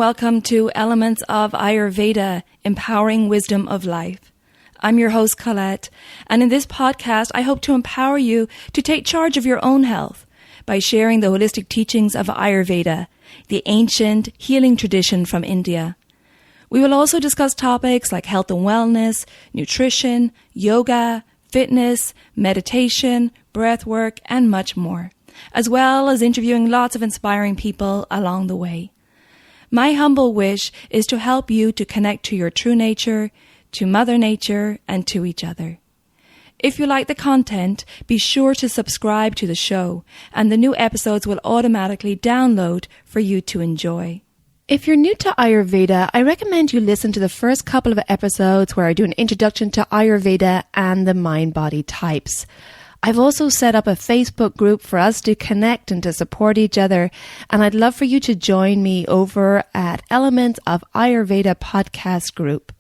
welcome to Elements of Ayurveda, Empowering Wisdom of Life. I'm your host, Colette, and in this podcast, I hope to empower you to take charge of your own health by sharing the holistic teachings of Ayurveda, the ancient healing tradition from India. We will also discuss topics like health and wellness, nutrition, yoga, fitness, meditation, breath work, and much more, as well as interviewing lots of inspiring people along the way. My humble wish is to help you to connect to your true nature, to Mother Nature, and to each other. If you like the content, be sure to subscribe to the show, and the new episodes will automatically download for you to enjoy. If you're new to Ayurveda, I recommend you listen to the first couple of episodes where I do an introduction to Ayurveda and the mind-body types. I've also set up a Facebook group for us to connect and to support each other, and I'd love for you to join me over at Elements of Ayurveda podcast group.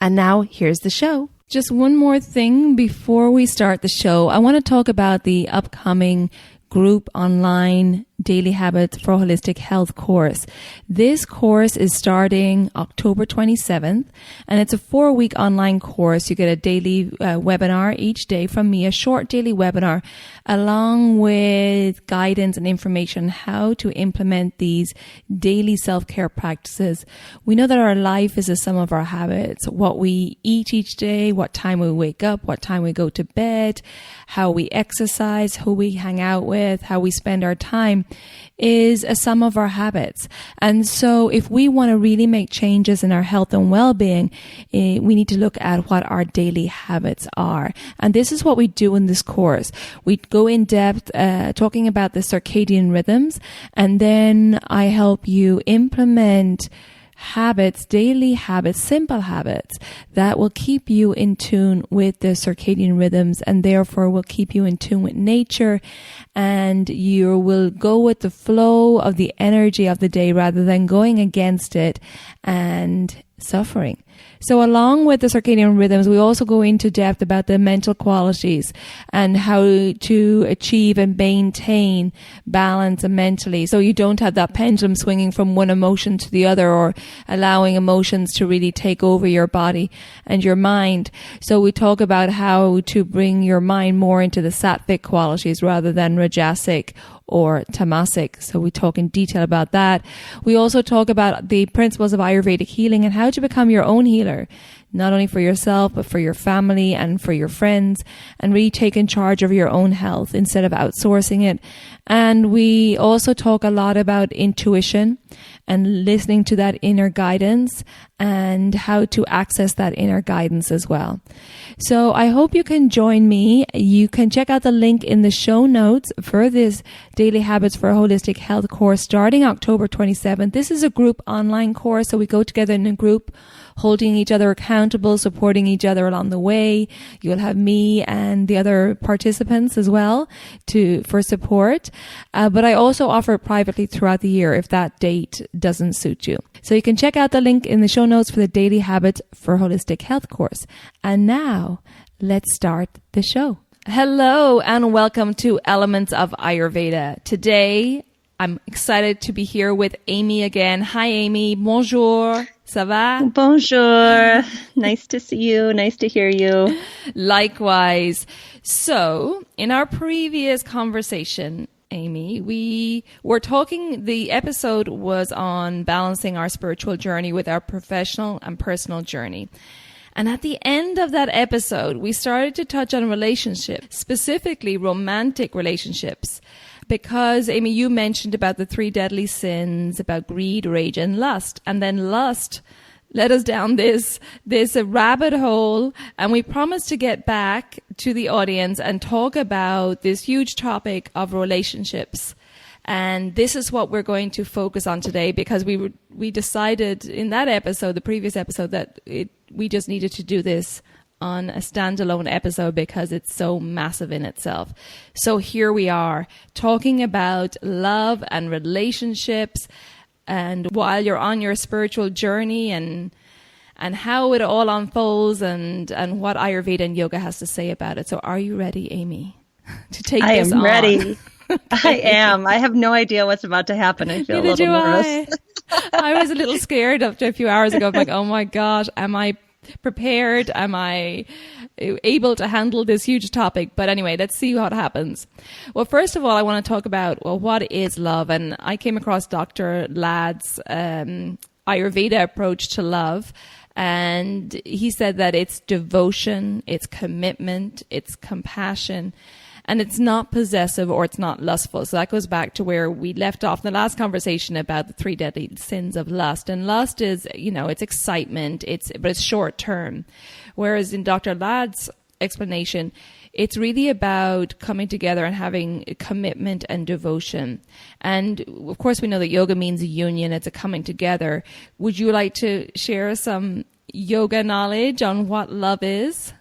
And now, here's the show. Just one more thing before we start the show. I want to talk about the upcoming group online Daily Habits for Holistic Health course. This course is starting October 27th, and it's a 4-week online course. You get a daily webinar each day from me, a short daily webinar, along with guidance and information how to implement these daily self-care practices. We know that our life is a sum of our habits, what we eat each day, what time we wake up, what time we go to bed, how we exercise, who we hang out with, how we spend our time is a sum of our habits. And so if we want to really make changes in our health and well-being, we need to look at what our daily habits are. And this is what we do in this course. We go in depth talking about the circadian rhythms, and then I help you implement habits, daily habits, simple habits that will keep you in tune with the circadian rhythms, and therefore will keep you in tune with nature, and you will go with the flow of the energy of the day rather than going against it and suffering. So along with the circadian rhythms, we also go into depth about the mental qualities and how to achieve and maintain balance mentally, so you don't have that pendulum swinging from one emotion to the other, or allowing emotions to really take over your body and your mind. So we talk about how to bring your mind more into the Sattvic qualities rather than Rajasic or Tamasic. So we talk in detail about that. We also talk about the principles of Ayurvedic healing and how to become your own healer, not only for yourself, but for your family and for your friends, and really taking charge of your own health instead of outsourcing it. And we also talk a lot about intuition and listening to that inner guidance and how to access that inner guidance as well. So I hope you can join me. You can check out the link in the show notes for this Daily Habits for Holistic Health course starting October 27th. This is a group online course, so we go together in a group, holding each other accountable, supporting each other along the way. You'll have me and the other participants as well for support. But I also offer it privately throughout the year if that date doesn't suit you. So you can check out the link in the show notes for the Daily Habit for Holistic Health course. And now, let's start the show. Hello and welcome to Elements of Ayurveda. Today, I'm excited to be here with Amy again. Hi, Amy. Bonjour. Ça va? Bonjour. Nice to see you. Nice to hear you. Likewise. So, in our previous conversation, Amy, we were talking, the episode was on balancing our spiritual journey with our professional and personal journey. And at the end of that episode, we started to touch on relationships, specifically romantic relationships. Because, Amy, you mentioned about the 3 deadly sins, about greed, rage, and lust. And then lust led us down this rabbit hole. And we promised to get back to the audience and talk about this huge topic of relationships. And this is what we're going to focus on today, because we decided in that episode, the previous episode, that we just needed to do this on a standalone episode because it's so massive in itself. So here we are talking about love and relationships, and while you're on your spiritual journey, and how it all unfolds, and what Ayurveda and Yoga has to say about it. So are you ready, Amy, to take this on? I am ready. I am. I have no idea what's about to happen. I feel a little nervous. I was a little scared after a few hours ago. I'm like, oh my gosh, am I prepared? Am I able to handle this huge topic? But anyway, let's see what happens. Well, first of all, I want to talk about, well, what is love? And I came across Dr. Ladd's Ayurveda approach to love. And he said that it's devotion, it's commitment, it's compassion, and it's not possessive or it's not lustful. So that goes back to where we left off in the last conversation about the 3 deadly sins of lust. And lust is, it's excitement, but it's short term. Whereas in Dr. Ladd's explanation, it's really about coming together and having commitment and devotion. And of course, we know that yoga means a union. It's a coming together. Would you like to share some yoga knowledge on what love is?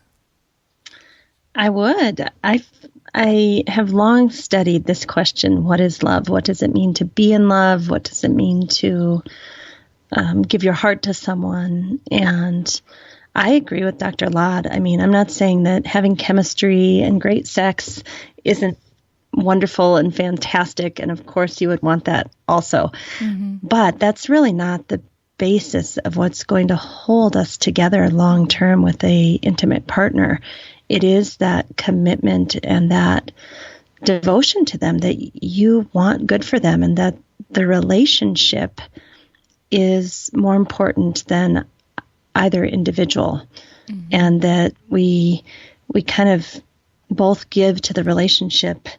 I would. I have long studied this question. What is love? What does it mean to be in love? What does it mean to give your heart to someone? And I agree with Dr. Ladd. I mean, I'm not saying that having chemistry and great sex isn't wonderful and fantastic. And of course, you would want that also. Mm-hmm. But that's really not the basis of what's going to hold us together long term with a intimate partner. It is that commitment and that devotion to them, that you want good for them, and that the relationship is more important than either individual, mm-hmm. and that we kind of both give to the relationship,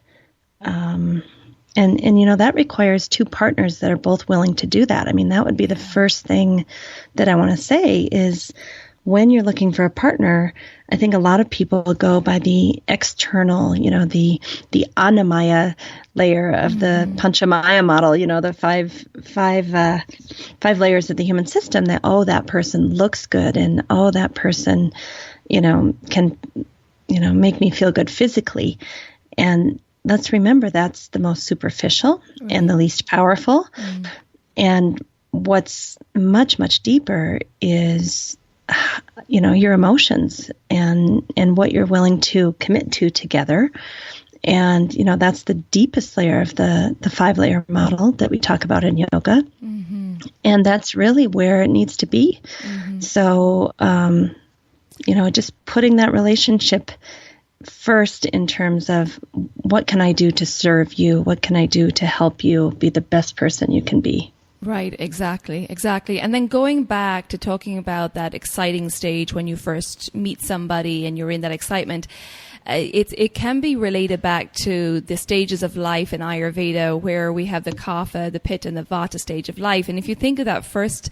and that requires 2 partners that are both willing to do that. I mean, that would be the first thing that I want to say is, when you're looking for a partner, I think a lot of people go by the external, the Annamaya layer of the Panchamaya model, the five layers of the human system, that, that person looks good, and, that person, can, make me feel good physically. And let's remember that's the most superficial and the least powerful. Mm. And what's much, much deeper is your emotions and what you're willing to commit to together. And, that's the deepest layer of the 5-layer model that we talk about in yoga. Mm-hmm. And that's really where it needs to be. Mm-hmm. So, just putting that relationship first in terms of, what can I do to serve you? What can I do to help you be the best person you can be? Right, exactly. And then going back to talking about that exciting stage when you first meet somebody and you're in that excitement, it can be related back to the stages of life in Ayurveda, where we have the kapha, the pitta, and the vata stage of life. And if you think of that first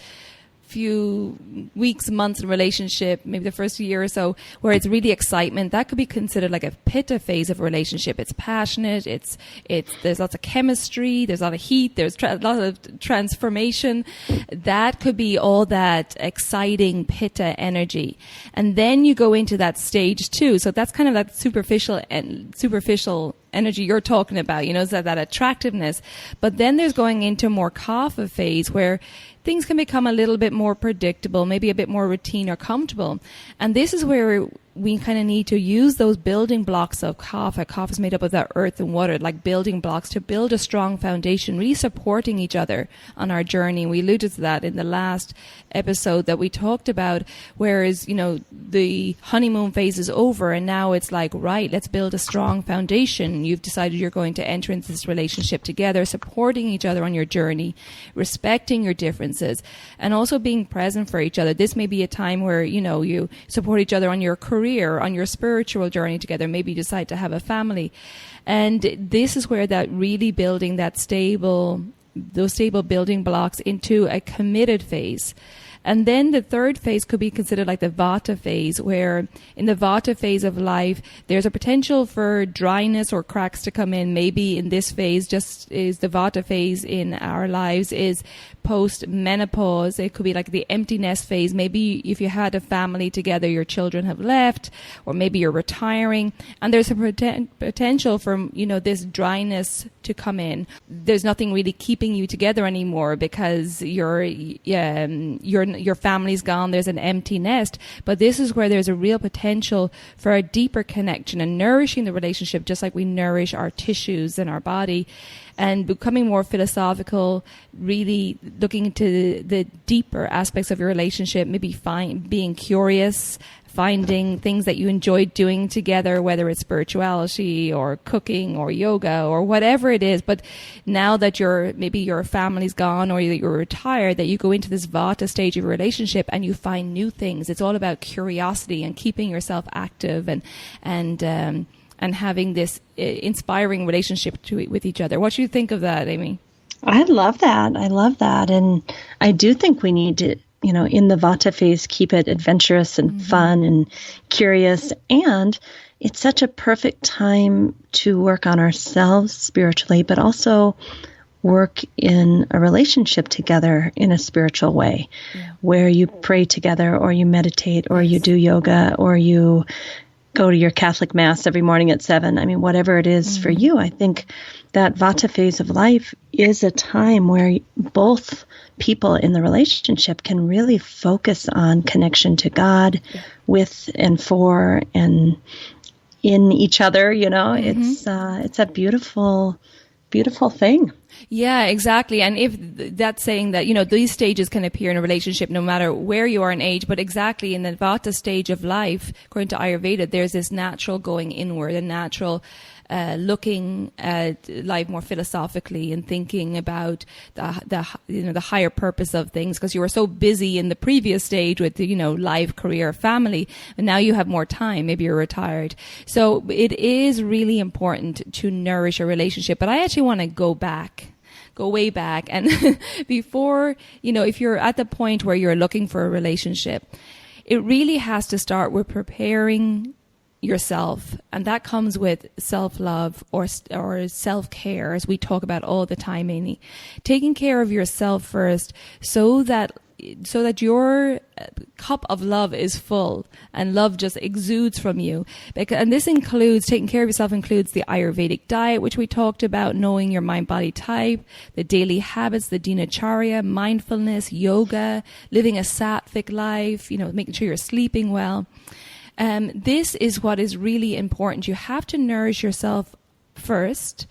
few weeks, months in relationship, maybe the first year or so, where it's really excitement, that could be considered like a pitta phase of a relationship. It's passionate, there's lots of chemistry, there's a lot of heat, there's a lot of transformation. That could be all that exciting pitta energy. And then you go into that stage 2. So that's kind of that superficial energy you're talking about, that attractiveness. But then there's going into more kapha phase, where things can become a little bit more predictable, maybe a bit more routine or comfortable. And this is where we kind of need to use those building blocks of kapha. Kapha is made up of that earth and water, like building blocks, to build a strong foundation, really supporting each other on our journey. We alluded to that in the last episode that we talked about, whereas, the honeymoon phase is over, and now it's like, right, let's build a strong foundation. You've decided you're going to enter into this relationship together, supporting each other on your journey, respecting your differences, and also being present for each other. This may be a time where, you support each other on your career, on your spiritual journey together. Maybe you decide to have a family. And this is where that really building those stable building blocks into a committed phase. And then the third phase could be considered like the vata phase, where in the vata phase of life, there's a potential for dryness or cracks to come in. Maybe in this phase, just is the vata phase in our lives is post-menopause. It could be like the empty nest phase. Maybe if you had a family together, your children have left, or maybe you're retiring, and there's a potential for, this dryness to come in. There's nothing really keeping you together anymore because you're your family's gone, there's an empty nest. But this is where there's a real potential for a deeper connection and nourishing the relationship, just like we nourish our tissues and our body, and becoming more philosophical, really looking into the deeper aspects of your relationship, maybe being curious, finding things that you enjoy doing together, whether it's spirituality or cooking or yoga or whatever it is. But now that maybe your family's gone or you're retired, that you go into this vata stage of your relationship and you find new things. It's all about curiosity and keeping yourself active and having this inspiring relationship with each other. What do you think of that, Amy? I love that. And I do think we need to, in the vata phase, keep it adventurous and fun and curious. And it's such a perfect time to work on ourselves spiritually, but also work in a relationship together in a spiritual way, where you pray together or you meditate or you do yoga or you go to your Catholic Mass every morning at 7. I mean, whatever it is for you, I think that vata phase of life is a time where both people in the relationship can really focus on connection to God, with and for and in each other. It's a beautiful, beautiful thing. Yeah, exactly. And if that's saying that, these stages can appear in a relationship no matter where you are in age, but exactly in the vata stage of life, according to Ayurveda, there's this natural going inward, a natural looking at life more philosophically and thinking about the higher purpose of things, because you were so busy in the previous stage with life, career, family, and now you have more time. Maybe you're retired. So it is really important to nourish a relationship. But I actually want to go way back. And before, if you're at the point where you're looking for a relationship, it really has to start with preparing yourself. And that comes with self-love or self-care, as we talk about all the time, Amy. Taking care of yourself first so that your cup of love is full and love just exudes from you. And this includes, taking care of yourself includes the Ayurvedic diet, which we talked about, knowing your mind-body type, the daily habits, the dinacharya, mindfulness, yoga, living a Sattvic life, making sure you're sleeping well. This is what is really important. You have to nourish yourself first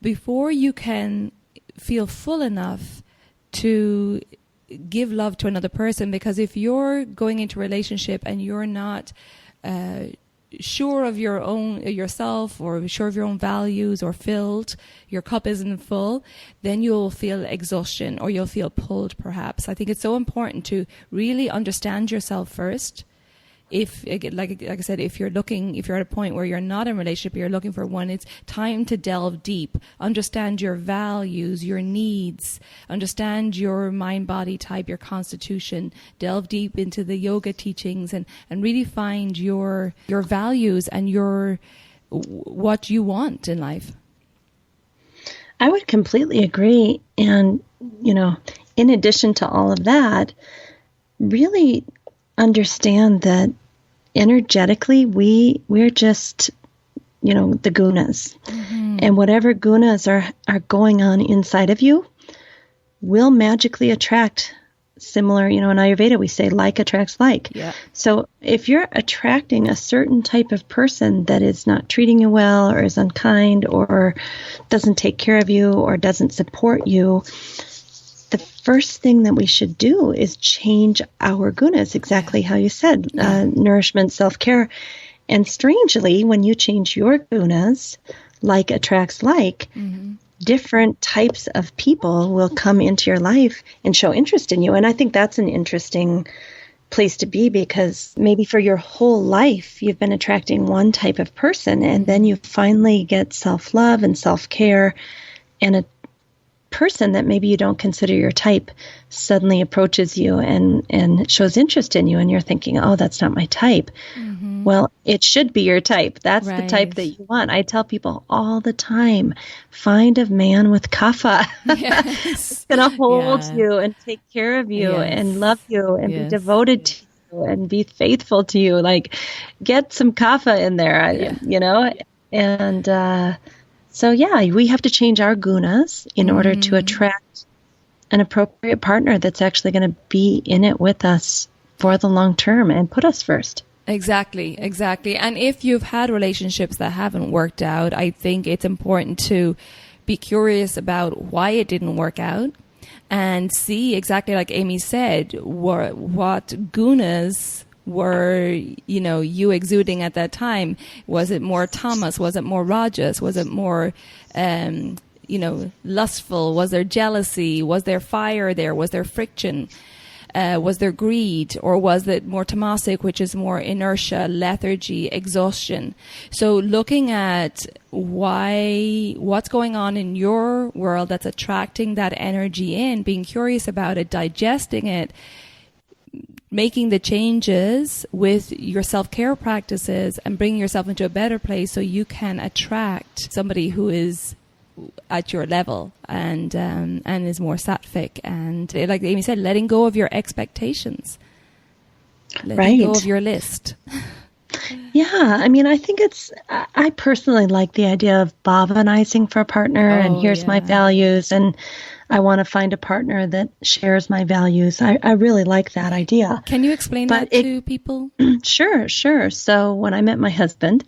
before you can feel full enough to give love to another person. Because if you're going into a relationship and you're not sure of yourself or sure of your own values or filled, your cup isn't full, then you'll feel exhaustion or you'll feel pulled perhaps. I think it's so important to really understand yourself first. If, like I said, if you're at a point where you're not in a relationship, you're looking for one, it's time to delve deep, understand your values, your needs, understand your mind-body type, your constitution, delve deep into the yoga teachings and really find your values and what you want in life. I would completely agree. And, in addition to all of that, really understand that energetically we're just the gunas, and whatever gunas are going on inside of you will magically attract similar, in Ayurveda we say like attracts like. So if you're attracting a certain type of person that is not treating you well or is unkind or doesn't take care of you or doesn't support you, the first thing that we should do is change our gunas, exactly how you said, nourishment, self-care. And strangely, when you change your gunas, like attracts like, different types of people will come into your life and show interest in you. And I think that's an interesting place to be, because maybe for your whole life, you've been attracting one type of person, and then you finally get self-love and self-care, and a person that maybe you don't consider your type suddenly approaches you and shows interest in you, and you're thinking, oh, that's not my type. Well, it should be your type. That's the type that you want. I tell people all the time, find a man with kapha that's going to hold you and take care of you and love you and be devoted to you and be faithful to you. Like, get some kapha in there, and so, we have to change our gunas in order to attract an appropriate partner that's actually going to be in it with us for the long term and put us first. Exactly. And if you've had relationships that haven't worked out, I think it's important to be curious about why it didn't work out and see exactly like Amy said, what gunas were, you exuding at that time. Was it more tamas? Was it more rajas? Was it more, lustful? Was there jealousy? Was there fire there? Was there friction? Was there greed, or was it more tamasic, which is more inertia, lethargy, exhaustion? So looking at what's going on in your world that's attracting that energy in, being curious about it, digesting it, making the changes with your self-care practices and bringing yourself into a better place so you can attract somebody who is at your level and is more sattvic, and like Amy said, letting go of your expectations, letting go of your list. Yeah, I mean, I think I personally like the idea of bhavanizing for a partner, and here's my values, and I want to find a partner that shares my values. I really like that idea. Can you explain that to people? Sure. So when I met my husband,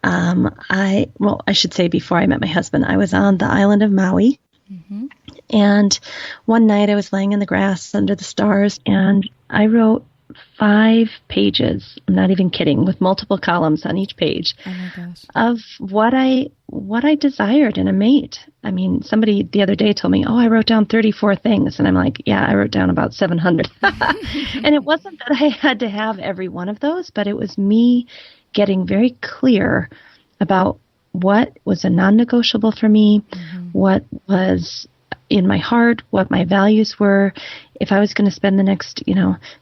I should say before I met my husband, I was on the island of Maui. Mm-hmm. And one night I was laying in the grass under the stars, and I wrote 5 pages, I'm not even kidding, with multiple columns on each page of what I desired in a mate. I mean, somebody the other day told me, I wrote down 34 things. And I'm like, yeah, I wrote down about 700. And it wasn't that I had to have every one of those, but it was me getting very clear about what was a non-negotiable for me, what was in my heart, what my values were. If I was going to spend the next,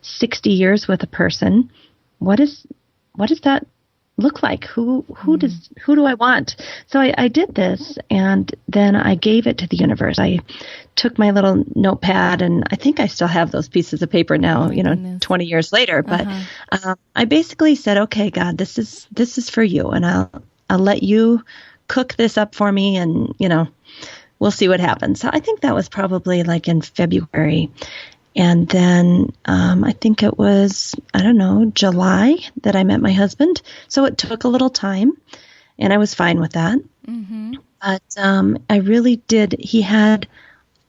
60 years with a person, what does that look like? Who do I want? So I did this, and then I gave it to the universe. I took my little notepad, and I think I still have those pieces of paper now, 20 years later. But I basically said, okay, God, this is for you, and I'll let you cook this up for me, and we'll see what happens. So I think that was probably like in February. And then I think it was, July that I met my husband. So it took a little time, and I was fine with that. Mm-hmm. But I really did. He had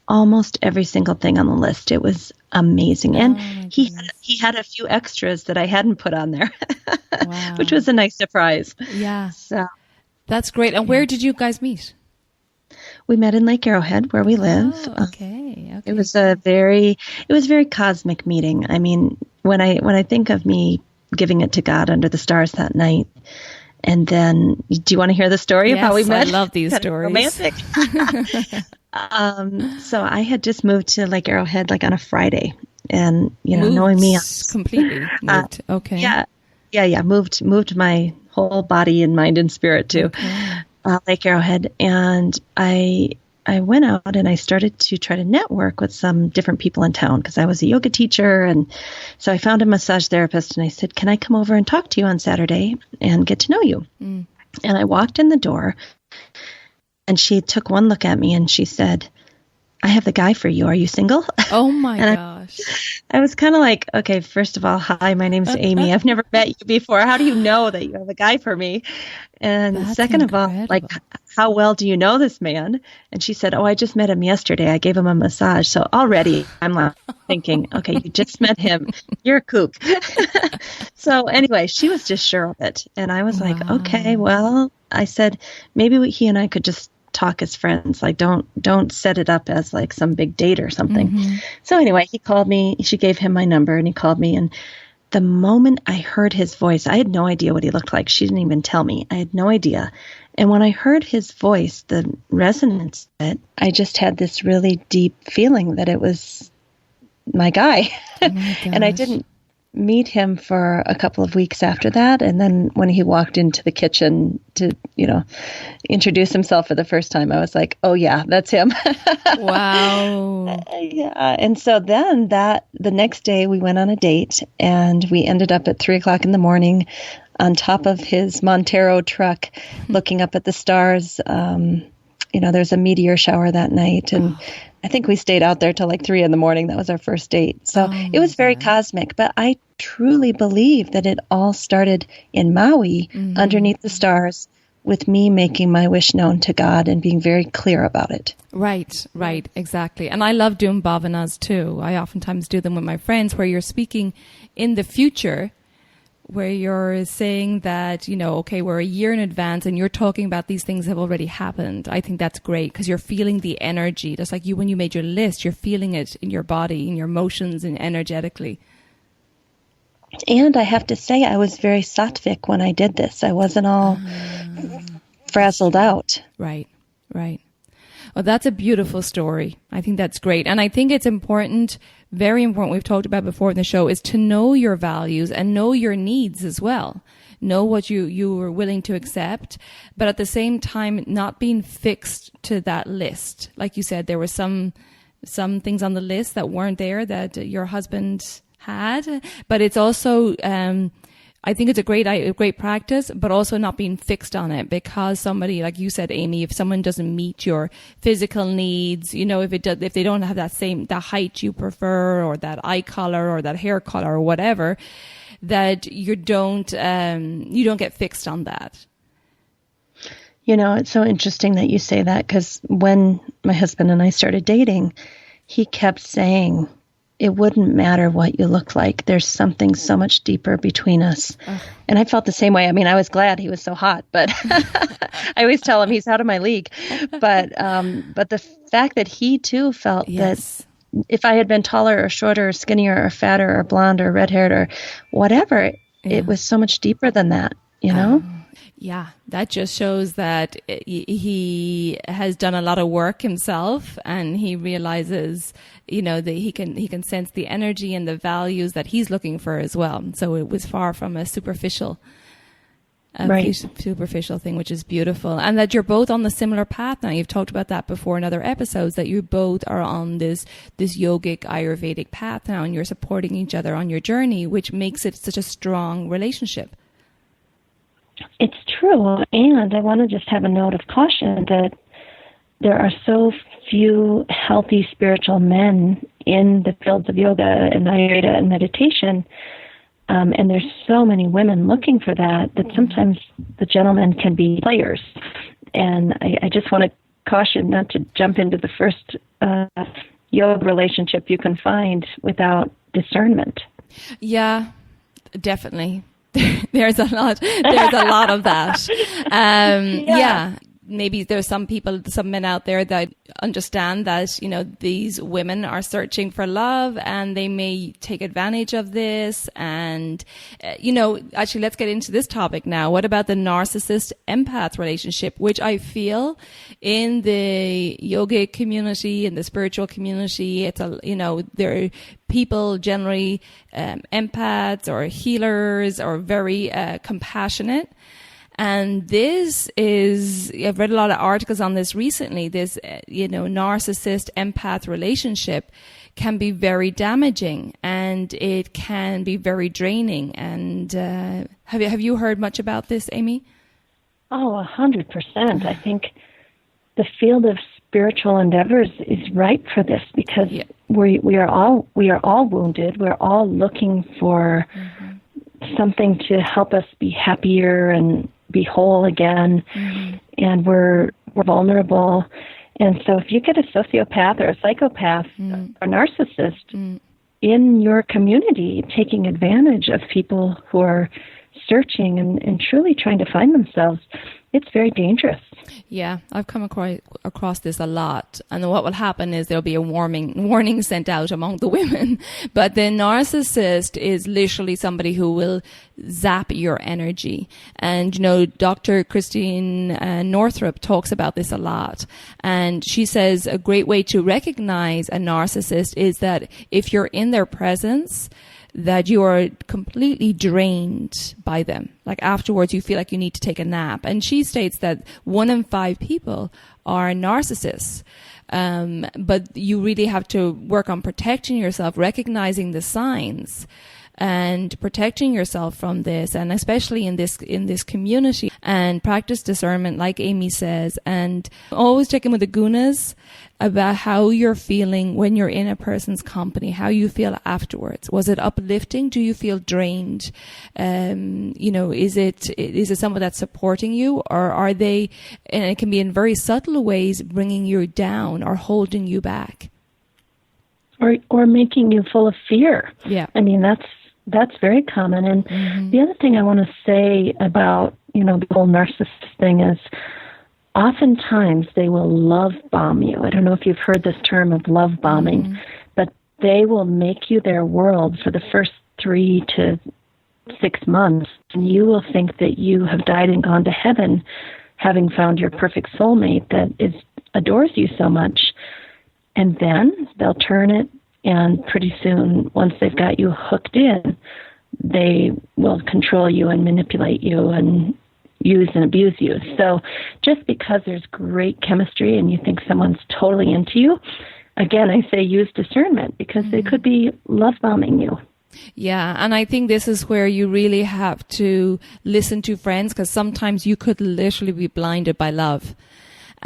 almost every single thing on the list. It was amazing. And he had a few extras that I hadn't put on there, which was a nice surprise. Yeah. So that's great. And where did you guys meet? We met in Lake Arrowhead, where we live. Okay. It was a very cosmic meeting. I mean, when I think of me giving it to God under the stars that night, and then, do you want to hear the story of how we met? I love these stories. Romantic. So I had just moved to Lake Arrowhead like on a Friday, and knowing me, completely moved. Okay. Yeah. Moved my whole body and mind and spirit to Lake Arrowhead, and I went out and I started to try to network with some different people in town because I was a yoga teacher. And so I found a massage therapist, and I said, can I come over and talk to you on Saturday and get to know you? And I walked in the door, and she took one look at me and she said, I have the guy for you. Are you single? Oh my gosh. I was kind of like, okay, first of all, hi, my name's Amy. I've never met you before. How do you know that you have a guy for me? And That's second incredible. of all, like, how well do you know this man? And she said, I just met him yesterday. I gave him a massage. So already I'm like thinking, okay, you just met him. You're a kook. So anyway, she was just sure of it. And I was like, okay, well, I said, maybe he and I could just talk as friends. Like, don't set it up as like some big date or something. Mm-hmm. So anyway, he called me. She gave him my number, and he called me. And the moment I heard his voice, I had no idea what he looked like. She didn't even tell me. I had no idea. And when I heard his voice, the resonance of it, I just had this really deep feeling that it was my guy. Oh my and I didn't meet him for a couple of weeks after that. And then when he walked into the kitchen to, introduce himself for the first time, I was like, oh yeah, that's him. Wow. Yeah. And so then the next day we went on a date, and we ended up at 3:00 in the morning on top of his Montero truck, looking up at the stars. There's a meteor shower that night, and I think we stayed out there till like 3 a.m. That was our first date. So it was very cosmic, but I truly believe that it all started in Maui, underneath the stars, with me making my wish known to God and being very clear about it. Right, exactly. And I love doing bhavanas too. I oftentimes do them with my friends where you're speaking in the future, where you're saying that, okay, we're a year in advance and you're talking about these things have already happened. I think that's great because you're feeling the energy. Just like when you made your list, you're feeling it in your body, in your emotions and energetically. And I have to say, I was very Sattvic when I did this. I wasn't all frazzled out. Right. Well, that's a beautiful story. I think that's great. And I think it's important, very important, we've talked about before in the show, is to know your values and know your needs as well. Know what you are willing to accept, but at the same time, not being fixed to that list. Like you said, there were some things on the list that weren't there that your husband had, but it's also, I think it's a great practice, but also not being fixed on it, because somebody, like you said, Amy, if someone doesn't meet your physical needs, if they don't have the height you prefer, or that eye color, or that hair color, or whatever, that you don't get fixed on that. It's so interesting that you say that, because when my husband and I started dating, he kept saying, it wouldn't matter what you look like. There's something so much deeper between us. And I felt the same way. I mean, I was glad he was so hot, but I always tell him he's out of my league. But the fact that he too felt that if I had been taller or shorter or skinnier or fatter or blonde or red-haired or whatever, it was so much deeper than that, Yeah, that just shows that he has done a lot of work himself, and he realizes, that he can sense the energy and the values that he's looking for as well. So it was far from a superficial thing, which is beautiful. And that you're both on the similar path now. You've talked about that before in other episodes, that you both are on this yogic Ayurvedic path now, and you're supporting each other on your journey, which makes it such a strong relationship. It's true. And I want to just have a note of caution that there are so few healthy spiritual men in the fields of yoga and Ayurveda and meditation. And there's so many women looking for that sometimes the gentlemen can be players. And I just want to caution not to jump into the first yoga relationship you can find without discernment. Yeah, definitely. There's a lot of that. Yeah. Maybe there's some men out there that understand that, these women are searching for love and they may take advantage of this. And, actually, let's get into this topic now. What about the narcissist empath relationship, which I feel in the yogic community, in the spiritual community, there are people generally, empaths or healers, or very compassionate. And I've read a lot of articles on this recently. This, narcissist empath relationship can be very damaging, and it can be very draining. And have you heard much about this, Amy? Oh, 100%. I think the field of spiritual endeavors is ripe for this, because we are all wounded. We're all looking for something to help us be happier and be whole again, and we're vulnerable. And so if you get a sociopath or a psychopath or narcissist in your community taking advantage of people who are searching and truly trying to find themselves, it's very dangerous. Yeah, I've come across this a lot. And what will happen is there'll be a warning sent out among the women. But the narcissist is literally somebody who will zap your energy. And, Dr. Christine Northrup talks about this a lot. And she says a great way to recognize a narcissist is that if you're in their presence, that you are completely drained by them. Like afterwards, you feel like you need to take a nap. And she states that 1 in 5 people are narcissists. But you really have to work on protecting yourself, recognizing the signs. and protecting yourself from this, and especially in this community, and practice discernment, like Amy says, and always check in with the gunas about how you're feeling when you're in a person's company, how you feel afterwards. Was it uplifting? Do you feel drained? Is it someone that's supporting you, or are they, and it can be in very subtle ways, bringing you down or holding you back? Or making you full of fear. Yeah. I mean, that's very common. And the other thing I want to say about, the whole narcissist thing is, oftentimes they will love bomb you. I don't know if you've heard this term of love bombing, but they will make you their world for the first 3 to 6 months, and you will think that you have died and gone to heaven, having found your perfect soulmate that adores you so much. And then they'll turn it, and pretty soon, once they've got you hooked in, they will control you and manipulate you and use and abuse you. So just because there's great chemistry and you think someone's totally into you, again, I say use discernment, because they could be love bombing you. Yeah, and I think this is where you really have to listen to friends, because sometimes you could literally be blinded by love.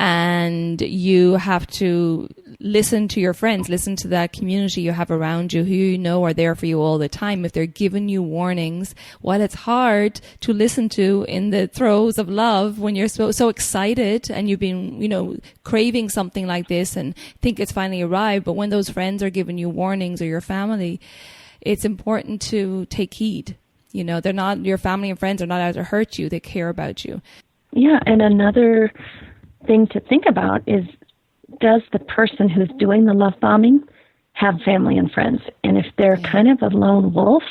And you have to listen to your friends, listen to that community you have around you, who you know are there for you all the time. If they're giving you warnings, while it's hard to listen to in the throes of love, when you're so excited and you've been, craving something like this and think it's finally arrived, but when those friends are giving you warnings, or your family, it's important to take heed. They're not, your family and friends are not out to hurt you. They care about you. Yeah, and another thing to think about is, does the person who's doing the love bombing have family and friends? And if they're kind of a lone wolf,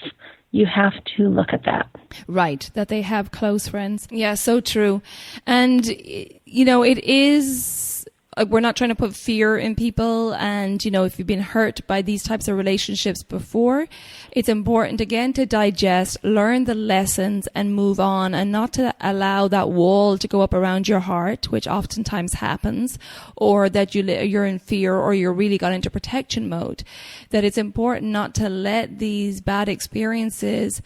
you have to look at that. Right, that they have close friends. Yeah, so true. And, it is, we're not trying to put fear in people. And, if you've been hurt by these types of relationships before, it's important, again, to digest, learn the lessons and move on, and not to allow that wall to go up around your heart, which oftentimes happens, or that you're in fear, or you're really got into protection mode. That it's important not to let these bad experiences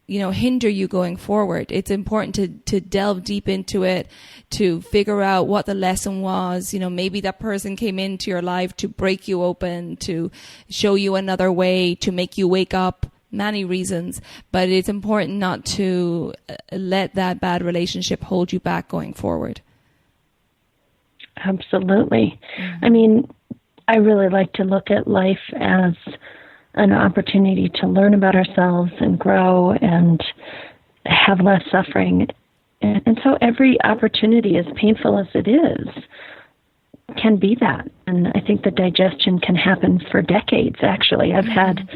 hinder you going forward. It's important to delve deep into it, to figure out what the lesson was. Maybe that person came into your life to break you open, to show you another way, to make you wake up, many reasons. But it's important not to let that bad relationship hold you back going forward. Absolutely. I mean, I really like to look at life as an opportunity to learn about ourselves and grow and have less suffering. And so every opportunity, as painful as it is, can be that. And I think the digestion can happen for decades, actually. I've had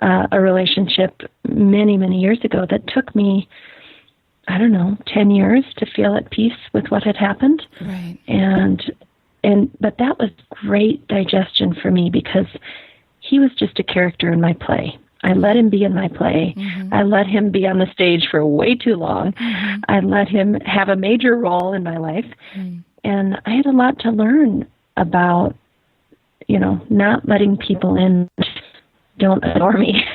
a relationship many, many years ago that took me, 10 years to feel at peace with what had happened. Right. But that was great digestion for me, because he was just a character in my play. I let him be in my play. I let him be on the stage for way too long. I let him have a major role in my life. And I had a lot to learn about, not letting people in, don't adore me.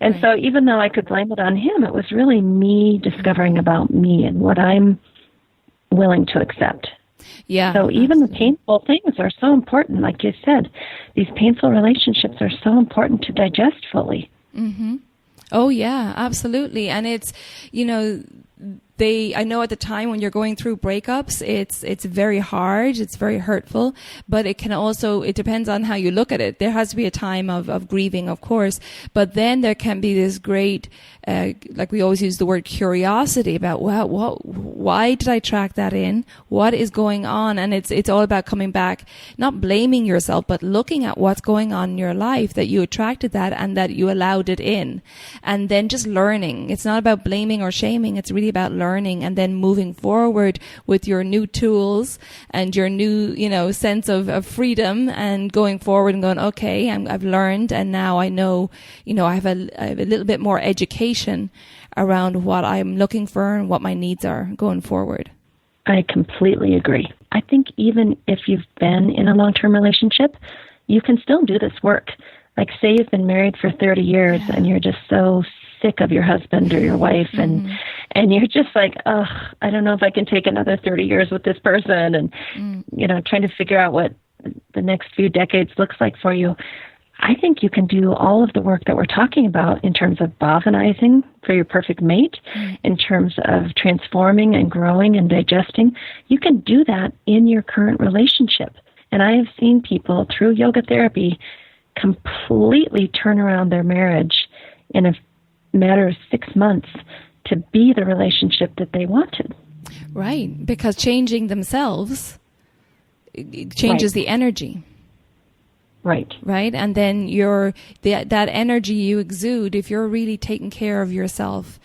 And so even though I could blame it on him, it was really me discovering about me and what I'm willing to accept. Yeah. So even the painful things are so important. Like you said, these painful relationships are so important to digest fully. Oh, yeah, absolutely. And it's, I know at the time when you're going through breakups, it's very hard, it's very hurtful, but it depends on how you look at it. There has to be a time of grieving, of course, but then there can be this great, like we always use the word curiosity about, why did I track that in? What is going on? And it's all about coming back, not blaming yourself, but looking at what's going on in your life, that you attracted that and that you allowed it in. And then just learning. It's not about blaming or shaming. It's really about learning and then moving forward with your new tools and your new, sense of freedom, and going forward and going, okay, I've learned, and now I know, I have a little bit more education around what I'm looking for and what my needs are going forward. I completely agree. I think even if you've been in a long-term relationship, you can still do this work. Like, say you've been married for 30 years and you're just so sick of your husband or your wife, and you're just like, oh, I don't know if I can take another 30 years with this person, and trying to figure out what the next few decades looks like for you. I think you can do all of the work that we're talking about in terms of bhavanizing for your perfect mate, in terms of transforming and growing and digesting. You can do that in your current relationship. And I have seen people through yoga therapy completely turn around their marriage in a matter of 6 months to be the relationship that they wanted. Right, because changing themselves changes the energy. Right. Right. And then that energy you exude, if you're really taking care of yourself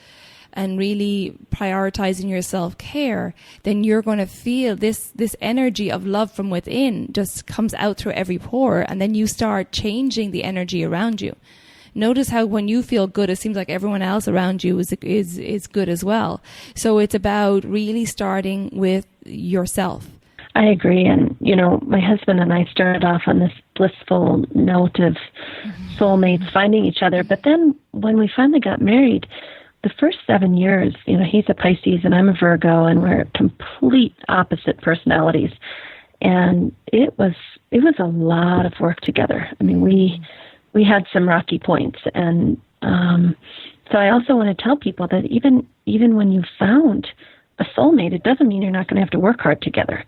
and really prioritizing your self-care, then you're going to feel this energy of love from within just comes out through every pore. And then you start changing the energy around you. Notice how when you feel good, it seems like everyone else around you is good as well. So it's about really starting with yourself. I agree. And, my husband and I started off on this blissful note of soulmates finding each other. But then when we finally got married, the first 7 years, he's a Pisces and I'm a Virgo, and we're complete opposite personalities. And it was a lot of work together. I mean, we had some rocky points. And so I also want to tell people that even when you found a soulmate, it doesn't mean you're not going to have to work hard together.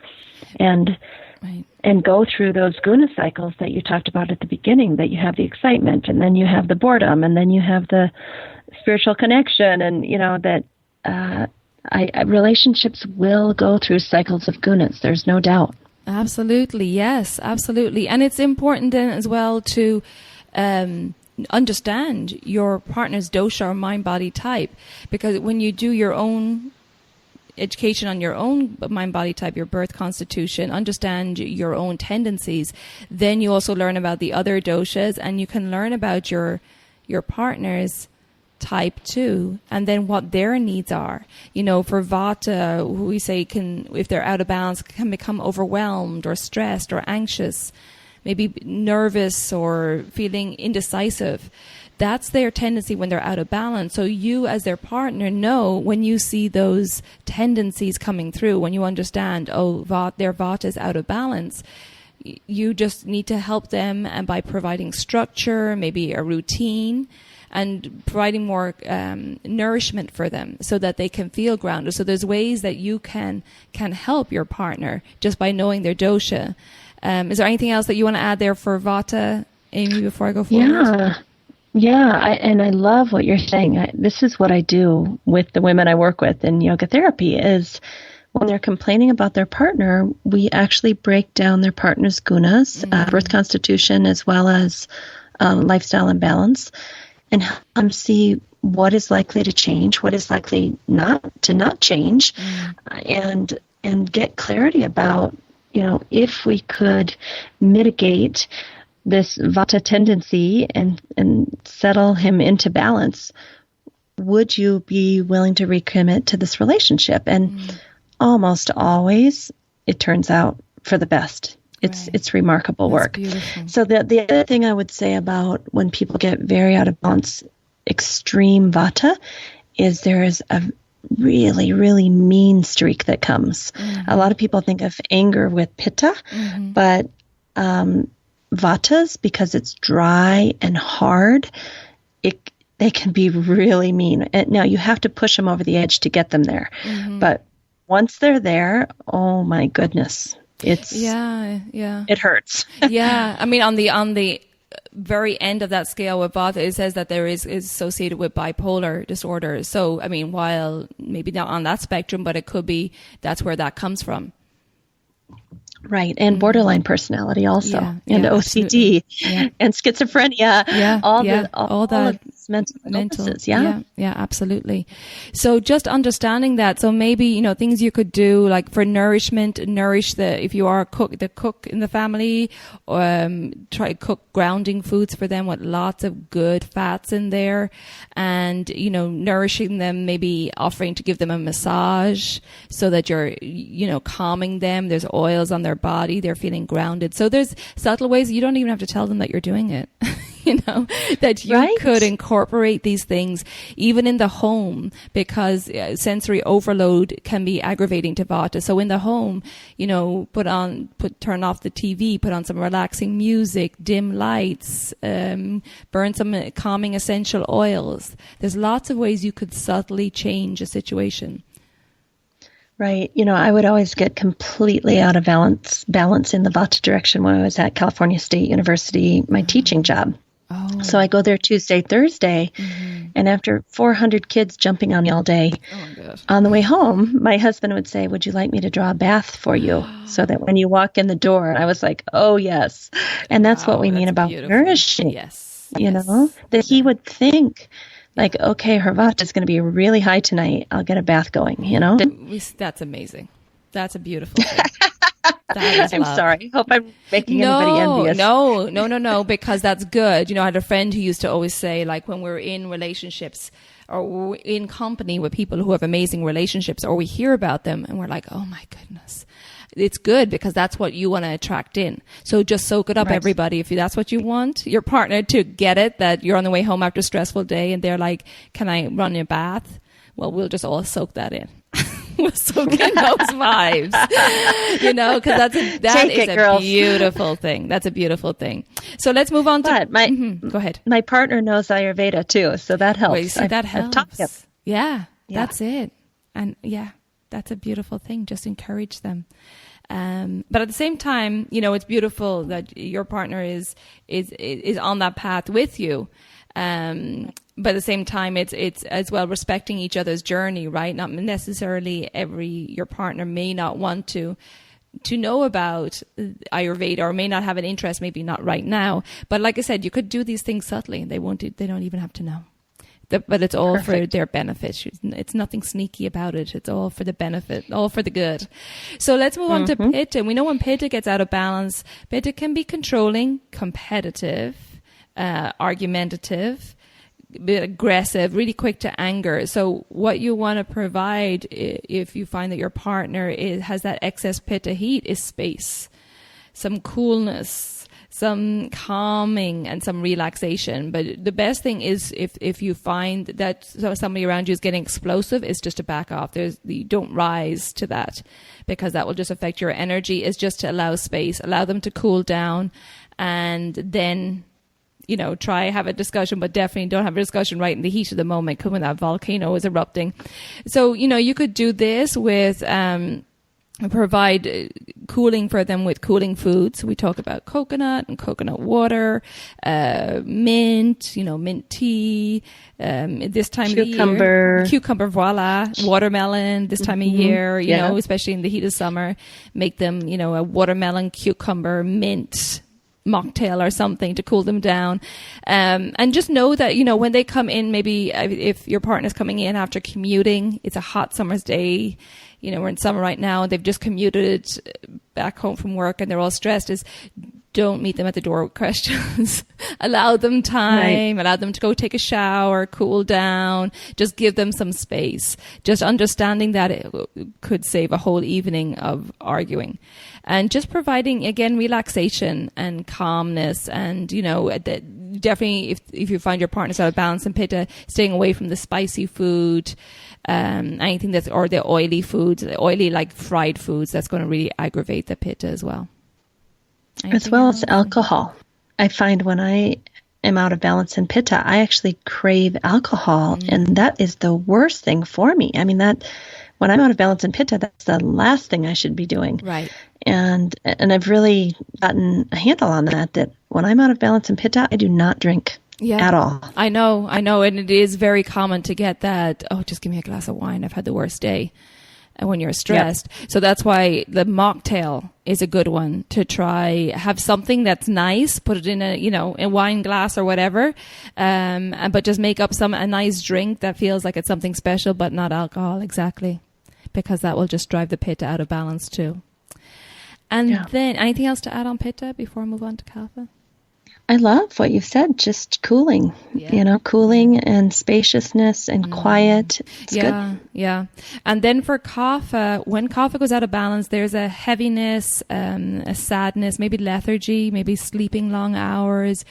And go through those guna cycles that you talked about at the beginning, that you have the excitement, and then you have the boredom, and then you have the spiritual connection, and, relationships will go through cycles of gunas. There's no doubt. Absolutely. Yes, absolutely. And it's important then as well to understand your partner's dosha or mind-body type, because when you do your own education on your own mind-body type, your birth constitution, understand your own tendencies, then you also learn about the other doshas, and you can learn about your partner's type too, and then what their needs are. For Vata, who we say if they're out of balance, can become overwhelmed or stressed or anxious, maybe nervous or feeling indecisive. That's their tendency when they're out of balance. So you as their partner know when you see those tendencies coming through, when you understand, their Vata is out of balance, you just need to help them, and by providing structure, maybe a routine, and providing more nourishment for them so that they can feel grounded. So there's ways that you can help your partner just by knowing their dosha. Is there anything else that you want to add there for Vata, Amy, before I go forward? Yeah, I love what you're saying. This is what I do with the women I work with in yoga therapy, is when they're complaining about their partner, we actually break down their partner's gunas, birth constitution, as well as lifestyle imbalance, and help them see what is likely to change, what is likely not change, and get clarity about, if we could mitigate this Vata tendency and settle him into balance, would you be willing to recommit to this relationship? And almost always it turns out for the best. It's remarkable work. Beautiful. So the other thing I would say about when people get very out of balance, extreme Vata, is there is a really, really mean streak that comes. A lot of people think of anger with Pitta, but Vatas, because it's dry and hard, they can be really mean. And now you have to push them over the edge to get them there. But once they're there, oh my goodness, it hurts. Yeah, I mean, on the very end of that scale with Vata, it says that there is associated with bipolar disorder. So, I mean, while maybe not on that spectrum, but it could be that's where that comes from. Right. And borderline personality also, and OCD and schizophrenia, all the mental illnesses. Yeah, absolutely. So just understanding that. So maybe, things you could do, like for nourishment, if you are the cook in the family, try to cook grounding foods for them with lots of good fats in there, and, nourishing them, maybe offering to give them a massage so that you're, calming them. There's oils on their body. They're feeling grounded. So there's subtle ways. You don't even have to tell them that you're doing it. that you Right. could incorporate these things even in the home, because sensory overload can be aggravating to Vata. So in the home, turn off the TV, put on some relaxing music, dim lights, burn some calming essential oils. There's lots of ways you could subtly change a situation. Right. I would always get completely out of balance in the Vata direction when I was at California State University, my teaching job. Oh. So I go there Tuesday, Thursday, and after 400 kids jumping on me all day, on the way home, my husband would say, "Would you like me to draw a bath for you?" So that when you walk in the door, I was like, "Oh, yes." And that's what we mean about nourishing. Yes. That he would think, like, okay, her Vata is going to be really high tonight. I'll get a bath going, That's amazing. That's a beautiful thing. That is I'm love. sorry. Hope I'm making anybody envious. No, because that's good. I had a friend who used to always say, like, when we're in relationships or we're in company with people who have amazing relationships, or we hear about them and we're like, oh my goodness. It's good because that's what you want to attract in. So just soak it up, Right. everybody. If that's what you want, your partner to get it, that you're on the way home after a stressful day and they're like, can I run a bath? Well, we'll just all soak that in. We'll soak in those vibes, because that is a beautiful thing. That's a beautiful thing. So let's move on to, go ahead. My partner knows Ayurveda too, so that helps. Well, you see, that helps. I've taught him. Yeah, that's it. And that's a beautiful thing. Just encourage them. But at the same time, it's beautiful that your partner is on that path with you. But at the same time, it's as well respecting each other's journey, right? Not necessarily your partner may not want to know about Ayurveda, or may not have an interest, maybe not right now. But like I said, you could do these things subtly. They don't even have to know. But it's all for their benefit. It's nothing sneaky about it. It's all for the benefit, all for the good. So let's move on to Pitta. We know when Pitta gets out of balance, Pitta can be controlling, competitive, argumentative, bit aggressive, really quick to anger. So what you want to provide, if you find that your partner has that excess Pitta heat, is space, some coolness, some calming, and some relaxation. But the best thing is if you find that somebody around you is getting explosive, is just to back off. You don't rise to that, because that will just affect your energy. Is just to allow space, allow them to cool down, and then try have a discussion, but definitely don't have a discussion right in the heat of the moment, when that volcano is erupting. So, you could do this with, provide cooling for them with cooling foods. We talk about coconut and coconut water, mint, mint tea, this time of year. Cucumber, voila, watermelon this time of year, especially in the heat of summer. Make them, a watermelon, cucumber, mint mocktail or something to cool them down. And just know that, when they come in, maybe if your partner's coming in after commuting, it's a hot summer's day, we're in summer right now, they've just commuted back home from work and they're all stressed, is don't meet them at the door with questions. Allow them time, allow them to go take a shower, cool down, just give them some space. Just understanding that it could save a whole evening of arguing. And just providing, again, relaxation and calmness. And, definitely if you find your partner's out of balance and Pitta, staying away from the spicy food, anything or the oily foods, like fried foods, that's going to really aggravate the Pitta as well. As well as alcohol. I find when I am out of balance in Pitta, I actually crave alcohol, and that is the worst thing for me. I mean, when I'm out of balance in Pitta, that's the last thing I should be doing. Right. And I've really gotten a handle on that when I'm out of balance in Pitta, I do not drink at all. I know. And it is very common to get that, oh, just give me a glass of wine, I've had the worst day. And when you're stressed. Yep. So that's why the mocktail is a good one to try. Have something that's nice, put it in a wine glass or whatever. But just make up a nice drink that feels like it's something special, but not alcohol. Exactly. Because that will just drive the Pitta out of balance too. And then anything else to add on Pitta before I move on to Kapha? I love what you said, just cooling, cooling and spaciousness and quiet. It's good. Yeah. And then for kapha, when kapha goes out of balance, there's a heaviness, a sadness, maybe lethargy, maybe sleeping long hours,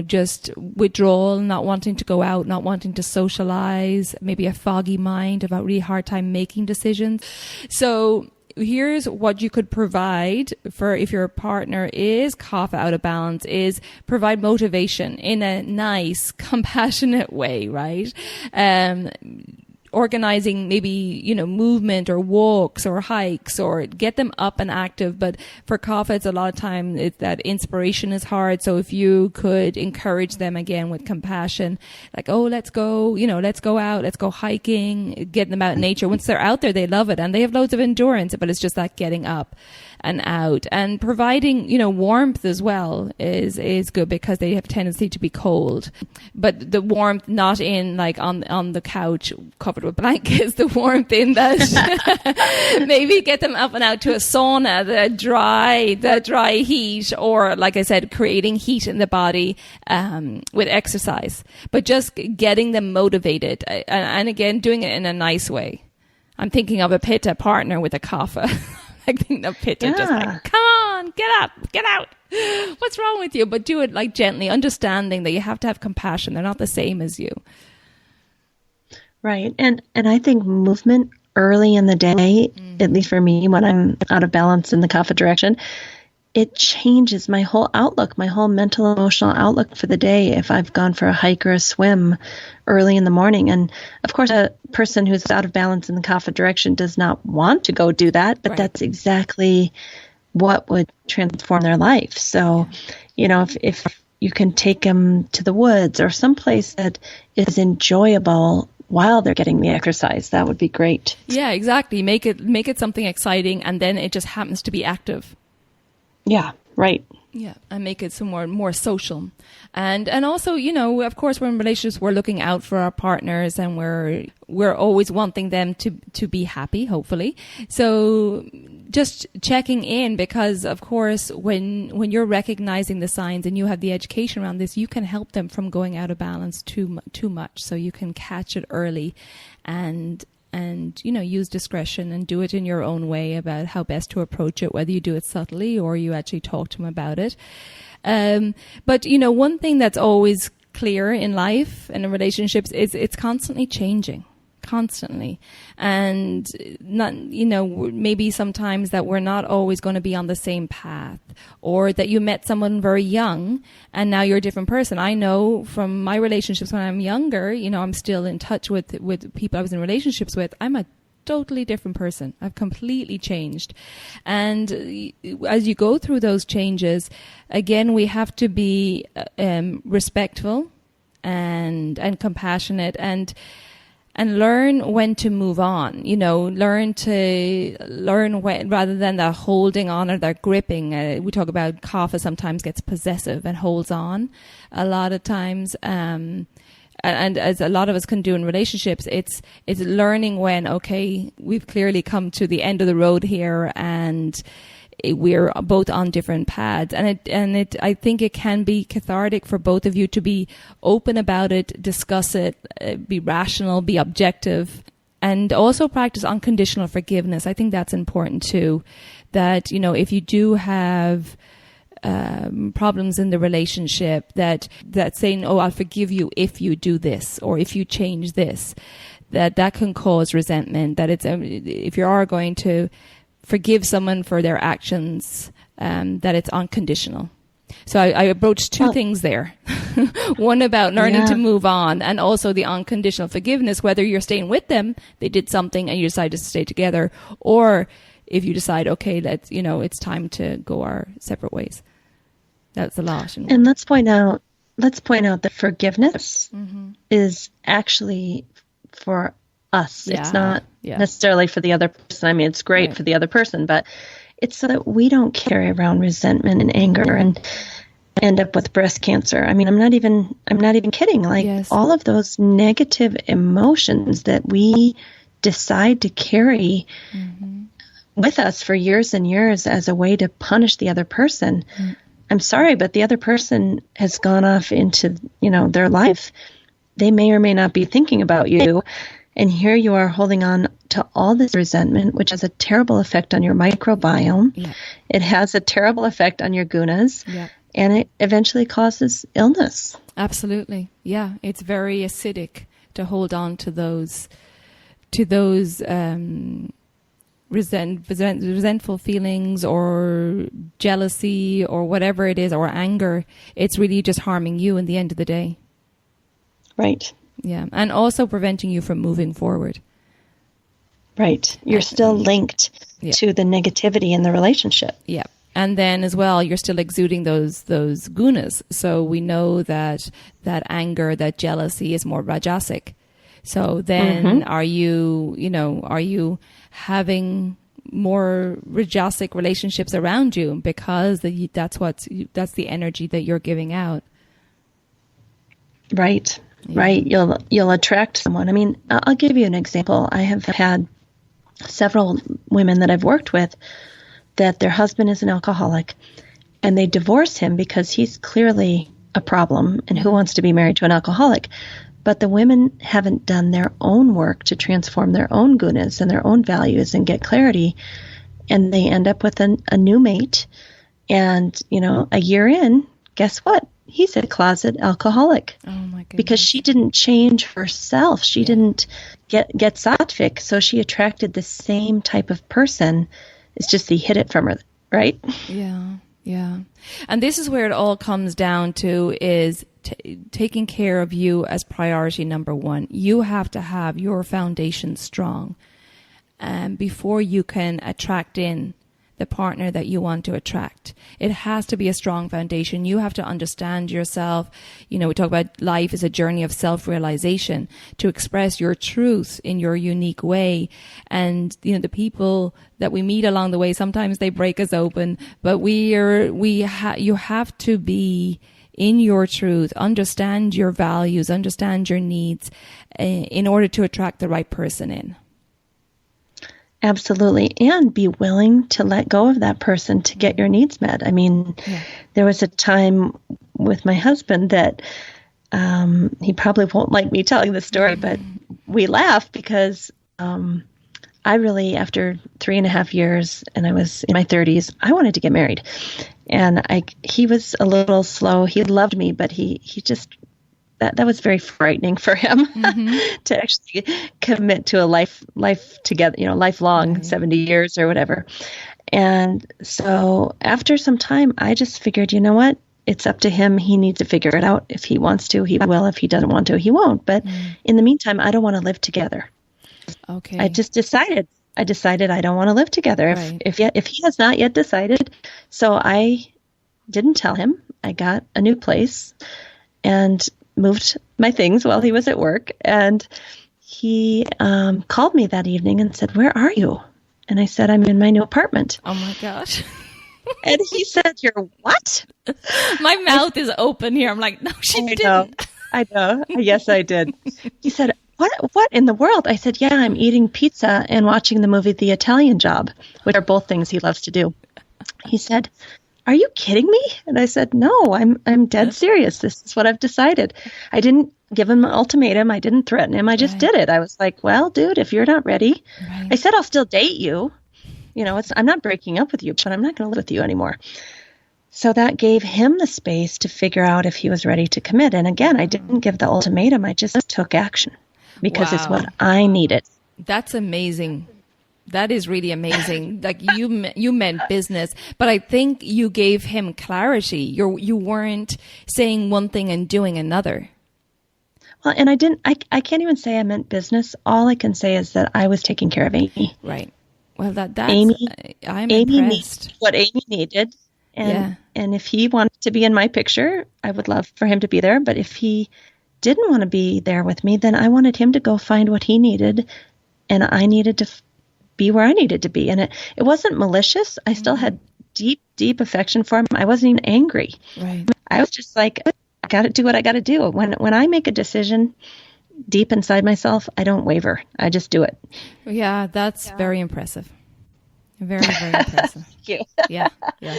just withdrawal, not wanting to go out, not wanting to socialize, maybe a foggy mind, about really hard time making decisions. So here's what you could provide for if your partner is kapha out of balance, is provide motivation in a nice, compassionate way, right? Organizing maybe, movement or walks or hikes, or get them up and active. But for kapha, it's a lot of time that inspiration is hard. So if you could encourage them again with compassion, like, oh, let's go, let's go out, let's go hiking, get them out in nature. Once they're out there, they love it and they have loads of endurance, but it's just that getting up and out, and providing, warmth as well is good, because they have a tendency to be cold. But the warmth not in like on the couch covered with blankets, the warmth in that maybe get them up and out to a sauna, the dry heat, or like I said, creating heat in the body with exercise, but just getting them motivated, and again, doing it in a nice way. I'm thinking of a pitta partner with a kapha. I think the pitta just like, come on, get up, get out. What's wrong with you? But do it like gently, understanding that you have to have compassion. They're not the same as you. Right. And I think movement early in the day, at least for me, when I'm out of balance in the kapha direction, it changes my whole outlook, my whole mental, emotional outlook for the day if I've gone for a hike or a swim early in the morning. And of course, a person who's out of balance in the kapha direction does not want to go do that, but that's exactly what would transform their life. So, if you can take them to the woods or someplace that is enjoyable while they're getting the exercise, that would be great. Yeah, exactly. Make it something exciting, and then it just happens to be active. Yeah, right. Yeah, and make it some more social. And also, of course, we're in relationships, we're looking out for our partners, and we're always wanting them to be happy, hopefully. So just checking in, because of course, when you're recognizing the signs and you have the education around this, you can help them from going out of balance too much. So you can catch it early and use discretion and do it in your own way about how best to approach it, whether you do it subtly or you actually talk to them about it. But one thing that's always clear in life and in relationships is it's constantly changing. Constantly. And not, maybe sometimes that we're not always going to be on the same path, or that you met someone very young and now you're a different person. I know from my relationships when I'm younger, I'm still in touch with people I was in relationships with. I'm a totally different person. I've completely changed. And as you go through those changes, again, we have to be respectful and compassionate, and learn when to move on, learn when, rather than that holding on or that gripping. We talk about kapha sometimes gets possessive and holds on a lot of times. And as a lot of us can do in relationships, it's learning when, okay, we've clearly come to the end of the road here, and we're both on different paths, and I think it can be cathartic for both of you to be open about it, discuss it, be rational, be objective, and also practice unconditional forgiveness. I think that's important too. That if you do have problems in the relationship, that saying, "Oh, I'll forgive you if you do this or if you change this," that can cause resentment. That it's if you are going to forgive someone for their actions, that it's unconditional. So I approached two things there. One about learning to move on, and also the unconditional forgiveness, whether you're staying with them, they did something and you decide to stay together, or if you decide, okay, it's time to go our separate ways. That's a lot. And let's point out that forgiveness is actually for us. Yeah. It's not necessarily for the other person. I mean, it's great for the other person, but it's so that we don't carry around resentment and anger and end up with breast cancer. I mean, I'm not even kidding. Like all of those negative emotions that we decide to carry with us for years and years as a way to punish the other person. I'm sorry, but the other person has gone off into, their life. They may or may not be thinking about you. And here you are holding on to all this resentment, which has a terrible effect on your microbiome. Yeah. It has a terrible effect on your gunas. Yeah. And it eventually causes illness. Absolutely. Yeah. It's very acidic to hold on to those resentful feelings or jealousy or whatever it is, or anger. It's really just harming you in the end of the day. Right. Yeah. And also preventing you from moving forward. Right. You're still linked to the negativity in the relationship. Yeah. And then as well, you're still exuding those gunas. So we know that anger, that jealousy is more rajasic. So then are you having more rajasic relationships around you because that's the energy that you're giving out. Right. Yeah. Right. You'll attract someone. I mean, I'll give you an example. I have had several women that I've worked with that their husband is an alcoholic and they divorce him because he's clearly a problem, and who wants to be married to an alcoholic? But the women haven't done their own work to transform their own gunas and their own values and get clarity. And they end up with a new mate. And, a year in, guess what? He's a closet alcoholic. Oh my goodness. Because she didn't change herself. She didn't get Sattvic. So she attracted the same type of person. It's just he hid it from her, right? Yeah. Yeah. And this is where it all comes down to is taking care of you as priority number one. You have to have your foundation strong before you can attract in the partner that you want to attract. It has to be a strong foundation. You have to understand yourself. We talk about life as a journey of self-realization, to express your truth in your unique way. And, the people that we meet along the way, sometimes they break us open, but you have to be in your truth, understand your values, understand your needs in order to attract the right person in. Absolutely. And be willing to let go of that person to get your needs met. I mean, There was a time with my husband that he probably won't like me telling this story, but we laugh because I really, after 3.5 years, and I was in my 30s, I wanted to get married. And he was a little slow. He loved me, but he just... That was very frightening for him to actually commit to a life together, lifelong 70 years or whatever. And so after some time, I just figured, you know what? It's up to him. He needs to figure it out. If he wants to, he will. If he doesn't want to, he won't. But in the meantime, I don't want to live together. Okay. I decided I don't want to live together. Right. If he has not yet decided. So I didn't tell him. I got a new place and moved my things while he was at work. And he called me that evening and said, "Where are you?" And I said, "I'm in my new apartment." Oh my gosh. And he said, "You're what?" My mouth is open here. I'm like, no, she didn't. I know. Yes, I did. He said, What in the world? I said, "Yeah, I'm eating pizza and watching the movie The Italian Job," which are both things he loves to do. He said, "Are you kidding me?" And I said, "No, I'm dead serious. This is what I've decided." I didn't give him an ultimatum. I didn't threaten him. I just did it. I was like, "Well, dude, if you're not ready," I said, "I'll still date you. I'm not breaking up with you, but I'm not going to live with you anymore." So that gave him the space to figure out if he was ready to commit. And again, I didn't give the ultimatum. I just took action because it's what I needed. That's amazing. That is really amazing. Like you meant business, but I think you gave him clarity. You weren't saying one thing and doing another. Well, and I can't even say I meant business. All I can say is that I was taking care of Amy. Right. Well, I'm Amy impressed. Needed what Amy needed. And if he wanted to be in my picture, I would love for him to be there. But if he didn't want to be there with me, then I wanted him to go find what he needed. And I needed to be where I needed to be. And it wasn't malicious. I still had deep, deep affection for him. I wasn't even angry. Right. I was just like, I got to do what I got to do. When I make a decision deep inside myself, I don't waver. I just do it. Yeah, that's very impressive. Very, very impressive. Thank you. Yeah. Yeah.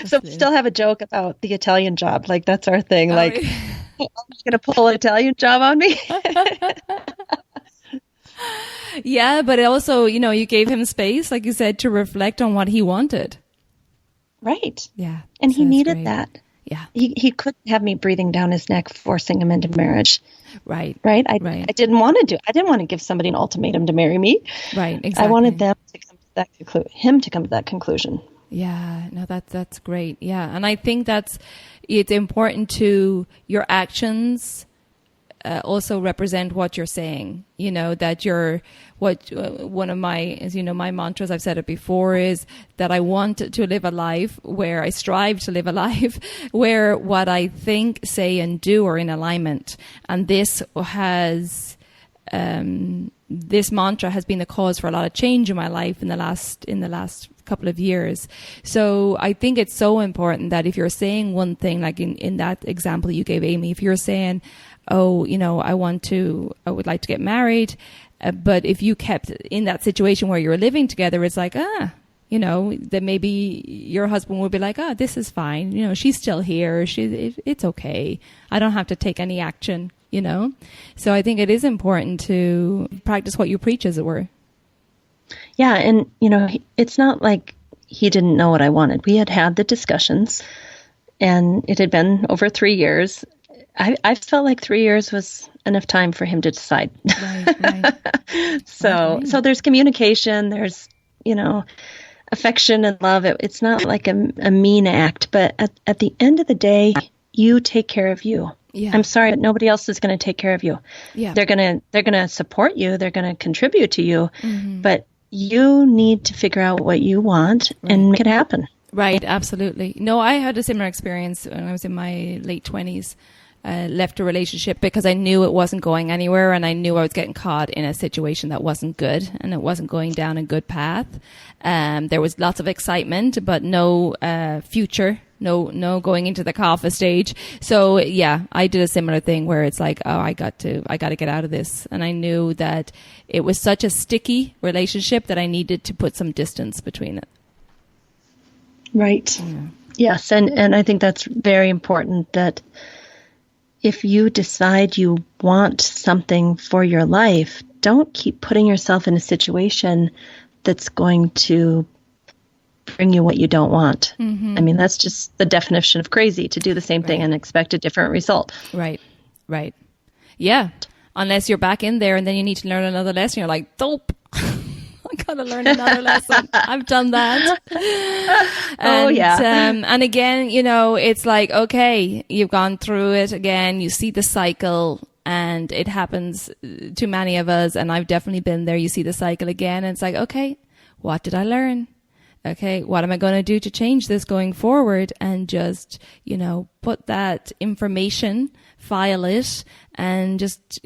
So we still have a joke about the Italian job. Like, that's our thing. Oh, like, yeah. are you going to pull an Italian job on me? Yeah, but also, you gave him space, like you said, to reflect on what he wanted. Right. Yeah. And so he that's needed great. that. Yeah. He couldn't have me breathing down his neck, forcing him into marriage. Right. Right. I didn't want to I didn't want to give somebody an ultimatum to marry me. Right. Exactly. I wanted them to come to that him to come to that conclusion. Yeah. No, that's great. Yeah. And I think it's important to your actions also represent what you're saying, that one of my, as you know, my mantras, I've said it before, is that I want to live a life where I strive to live a life where what I think, say, and do are in alignment. And this mantra has been the cause for a lot of change in my life in the last couple of years. So I think it's so important that if you're saying one thing, like in that example you gave, Amy, if you're saying, oh, I would like to get married, but if you kept in that situation where you're living together, it's like, that maybe your husband would be like, this is fine. She's still here. It's okay. I don't have to take any action, So I think it is important to practice what you preach, as it were. Yeah. And, it's not like he didn't know what I wanted. We had the discussions, and it had been over 3 years. I felt like 3 years was enough time for him to decide. Right. So there's communication, there's, affection and love. It's not like a mean act, but at the end of the day, you take care of you. Yeah. I'm sorry, but nobody else is going to take care of you. Yeah. They're going to support you. They're going to contribute to you, but you need to figure out what you want and make it happen. Right. Absolutely. No, I had a similar experience when I was in my late 20s. Left a relationship because I knew it wasn't going anywhere, and I knew I was getting caught in a situation that wasn't good, and it wasn't going down a good path. There was lots of excitement, but no future, no going into the coffee stage. So yeah, I did a similar thing where it's like, I got to get out of this, and I knew that it was such a sticky relationship that I needed to put some distance between it. Right. Yeah. Yes, and I think that's very important, that if you decide you want something for your life, don't keep putting yourself in a situation that's going to bring you what you don't want. Mm-hmm. I mean, that's just the definition of crazy, to do the same thing and expect a different result. Right. Yeah. Unless you're back in there and then you need to learn another lesson. You're like, dope. I gotta learn another lesson. I've done that. And again, it's like, okay, you've gone through it again. You see the cycle, and it happens to many of us. And I've definitely been there. You see the cycle again, and it's like, okay, what did I learn? Okay, what am I going to do to change this going forward? And just, put that information, file it, and just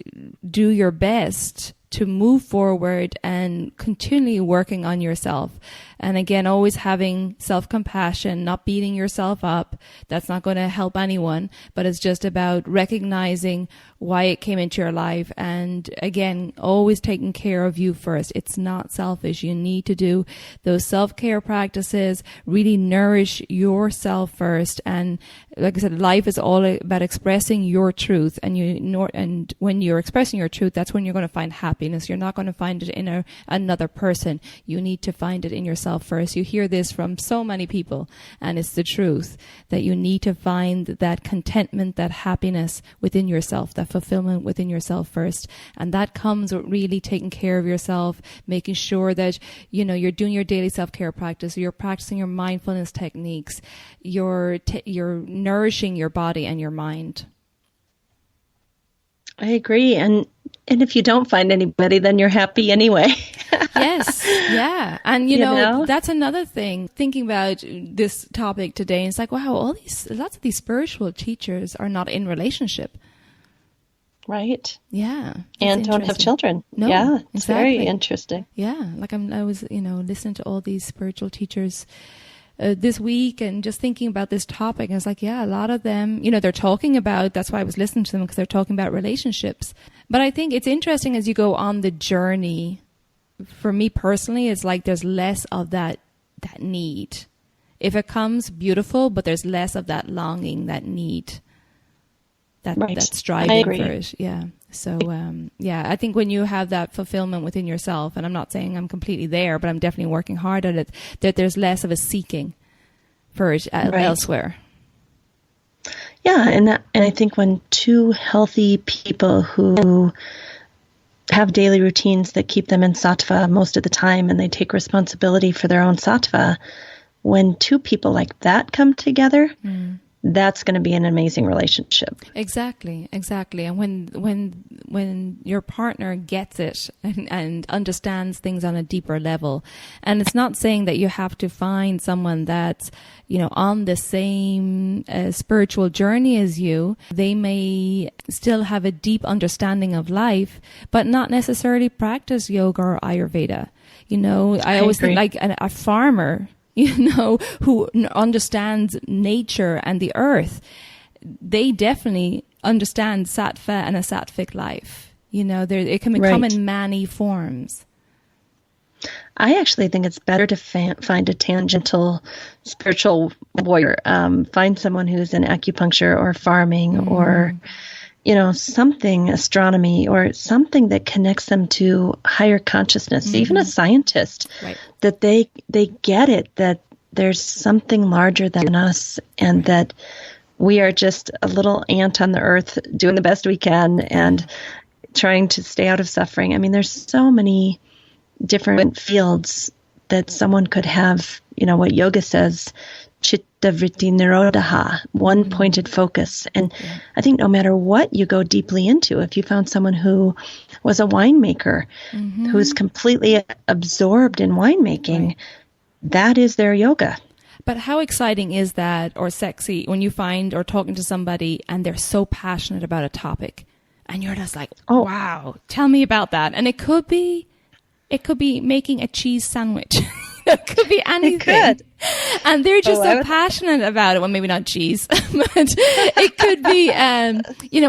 do your best to move forward and continually working on yourself. And again, always having self-compassion, not beating yourself up. That's not going to help anyone, but it's just about recognizing why it came into your life. And again, always taking care of you first. It's not selfish. You need to do those self-care practices, really nourish yourself first. And like I said, life is all about expressing your truth. And when you're expressing your truth, that's when you're going to find happiness. You're not going to find it in another person. You need to find it in yourself first. You hear this from so many people, and it's the truth, that you need to find that contentment, that happiness within yourself, that fulfillment within yourself first. And that comes with really taking care of yourself, making sure that, you're doing your daily self-care practice, you're practicing your mindfulness techniques, you're nourishing your body and your mind. I agree. And if you don't find anybody, then you're happy anyway. Yes. Yeah. And, that's another thing, thinking about this topic today. It's like, wow, lots of these spiritual teachers are not in relationship. Right. Yeah. And don't have children. No. Yeah. It's very interesting. Yeah. Like I was, listening to all these spiritual teachers this week and just thinking about this topic. And it's like, yeah, a lot of them, they're talking about, that's why I was listening to them, because they're talking about relationships. But I think it's interesting as you go on the journey. For me personally, it's like there's less of that that need. If it comes, beautiful, but there's less of that longing, that need, that striving for it. Yeah. So, I think when you have that fulfillment within yourself, and I'm not saying I'm completely there, but I'm definitely working hard at it, that there's less of a seeking for it elsewhere. Yeah. And I think when two healthy people who have daily routines that keep them in sattva most of the time, and they take responsibility for their own sattva, when two people like that come together, that's going to be an amazing relationship. Exactly. And when your partner gets it and understands things on a deeper level, and it's not saying that you have to find someone that's, on the same spiritual journey as you. They may still have a deep understanding of life, but not necessarily practice yoga or Ayurveda. I always think like a farmer, who understands nature and the earth, they definitely understand sattva and a sattvic life. It can become in many forms. I actually think it's better to find a tangential spiritual warrior. Find someone who's in acupuncture or farming or, something, astronomy, or something that connects them to higher consciousness, even a scientist, that they get it, that there's something larger than us, and that we are just a little ant on the earth doing the best we can and trying to stay out of suffering. I mean, there's so many different fields that someone could have, what yoga says, chitta vritti nirodha, one pointed focus. And I think no matter what you go deeply into, if you found someone who was a winemaker, who's completely absorbed in winemaking, that is their yoga. But how exciting is that, or sexy, when you find or talking to somebody and they're so passionate about a topic and you're just like, wow, tell me about that. And it could be making a cheese sandwich. It could be anything. It could. And they're just so passionate about it. Well, maybe not cheese, but it could be,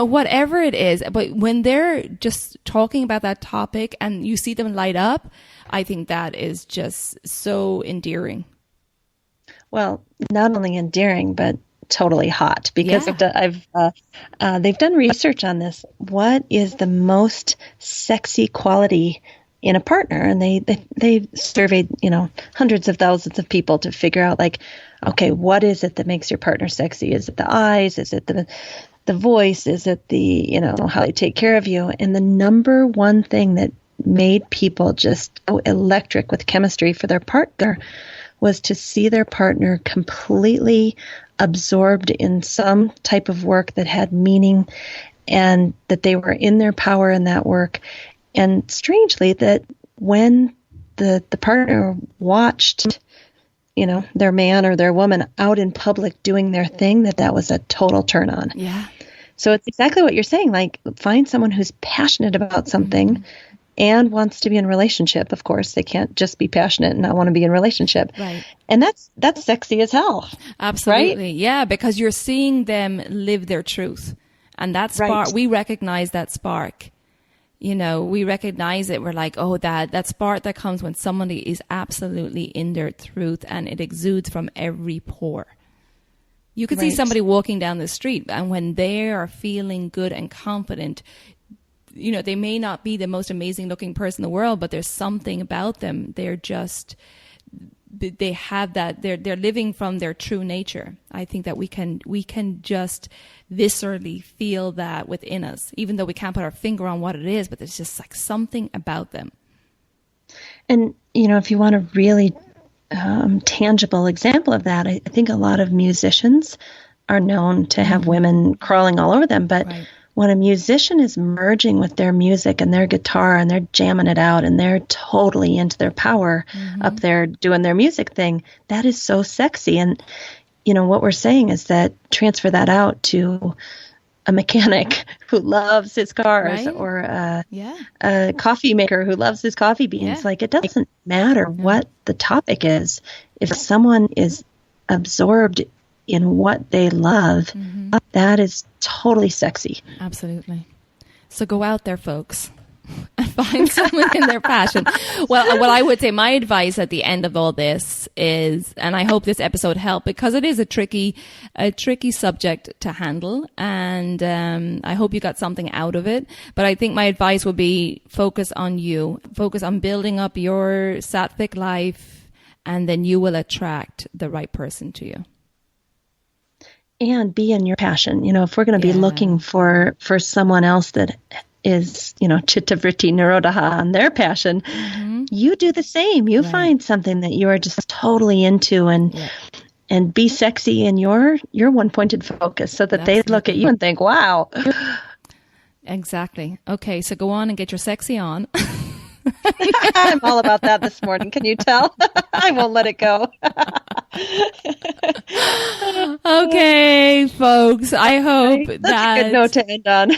whatever it is. But when they're just talking about that topic and you see them light up, I think that is just so endearing. Well, not only endearing, but totally hot, because they've done research on this. What is the most sexy quality in a partner? And they surveyed, hundreds of thousands of people to figure out, like, okay, what is it that makes your partner sexy? Is it the eyes? Is it the voice? Is it the, how they take care of you? And the number one thing that made people just go electric with chemistry for their partner was to see their partner completely absorbed in some type of work that had meaning, and that they were in their power in that work. And strangely, that when the partner watched, their man or their woman out in public doing their thing, that was a total turn on. Yeah. So it's exactly what you're saying. Like, find someone who's passionate about something and wants to be in relationship. Of course, they can't just be passionate and not want to be in relationship. Right. And that's sexy as hell. Absolutely. Right? Yeah, because you're seeing them live their truth. And that spark, we recognize that spark. We recognize it. We're like, oh, that spark that comes when somebody is absolutely in their truth and it exudes from every pore. You could see somebody walking down the street, and when they are feeling good and confident, they may not be the most amazing looking person in the world, but there's something about them. They're just, they have that, they're living from their true nature. I think that we can just viscerally feel that within us, even though we can't put our finger on what it is, but there's just like something about them. And, if you want a really tangible example of that, I think a lot of musicians are known to have women crawling all over them, but when a musician is merging with their music and their guitar and they're jamming it out and they're totally into their power up there doing their music thing, that is so sexy. And, what we're saying is that transfer that out to a mechanic who loves his cars or a coffee maker who loves his coffee beans. Yeah. Like, it doesn't matter what the topic is. If someone is absorbed in what they love, that is totally sexy. Absolutely. So go out there, folks, and Find someone in their passion. Well, what I would say, my advice at the end of all this is, and I hope this episode helped, because it is a tricky subject to handle, and I hope you got something out of it. But I think my advice would be focus on you. Focus on building up your Sattvic life, and then you will attract the right person to you. And be in your passion. If we're going to be looking for someone else that is, chitta vritti nirodha on their passion, you do the same. You find something that you are just totally into and be sexy in your one-pointed focus so that they look at you and think, wow. Exactly. Okay, so go on and get your sexy on. I'm all about that this morning. Can you tell? I won't let it go. Okay, folks. I hope that's a good note to end on.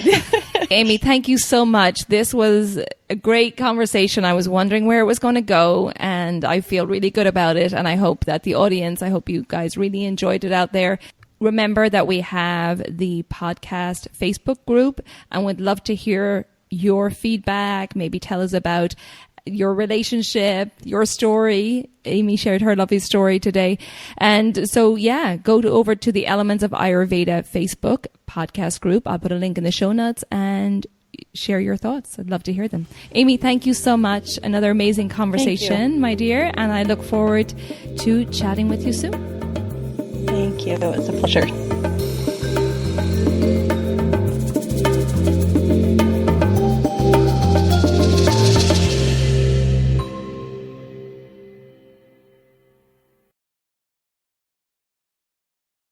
Amy, thank you so much. This was a great conversation. I was wondering where it was going to go, and I feel really good about it. And I hope that the audience, I hope you guys really enjoyed it out there. Remember that we have the podcast Facebook group, and would love to hear your feedback. Maybe tell us about your relationship, your story. Amy shared her lovely story today. And so, go over to the Elements of Ayurveda Facebook podcast group. I'll put a link in the show notes and share your thoughts. I'd love to hear them. Amy, thank you so much. Another amazing conversation, my dear. And I look forward to chatting with you soon. Thank you. It was a pleasure.